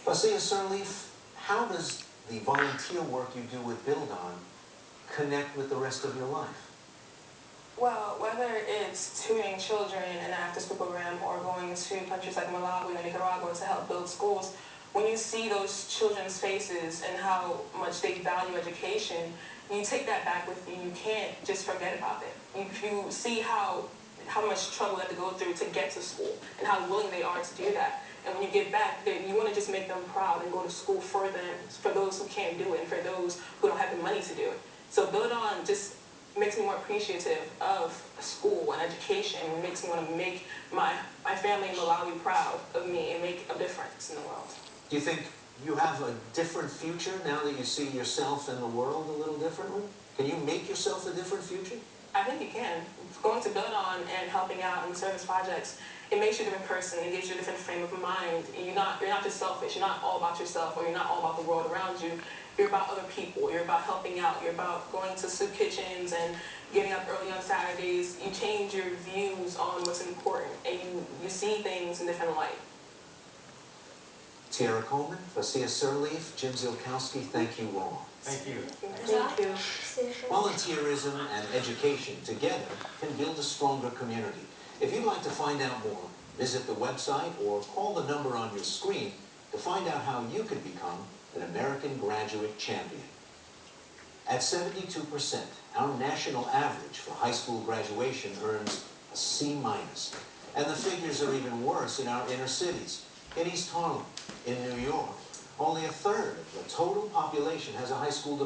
Basia Sirleaf, how does the volunteer work you do with Build On connect with the rest of your life? Well, whether it's tutoring children in an after-school program or going to countries like Malawi or Nicaragua to help build schools, when you see those children's faces and how much they value education, you take that back with you. You can't just forget about it. You see how much trouble they have to go through to get to school and how willing they are to do that. And when you get back, you want to just make them proud and go to school for them, for those who can't do it, and for those who don't have the money to do it. So Build On just makes me more appreciative of school and education. It makes me want to make my family in Malawi proud of me and make a difference in the world. Do you think you have a different future now that you see yourself and the world a little differently? Can you make yourself a different future? I think you can. Going to Build On and helping out in service projects, it makes you a different person. It gives you a different frame of mind. And you're not just selfish. You're not all about yourself, or you're not all about the world around you. You're about other people. You're about helping out. You're about going to soup kitchens and getting up early on Saturdays. You change your views on what's important, and you see things in different light. Tiara Coleman, Basia Sirleaf, Jim Zielkowski, thank you all. Thank you. Thank you. Volunteerism and education together can build a stronger community. If you'd like to find out more, visit the website or call the number on your screen to find out how you can become an American Graduate Champion. At 72%, our national average for high school graduation earns a C-, and the figures are even worse in our inner cities. In East Harlem, in New York, only a third of the total population has a high school diploma.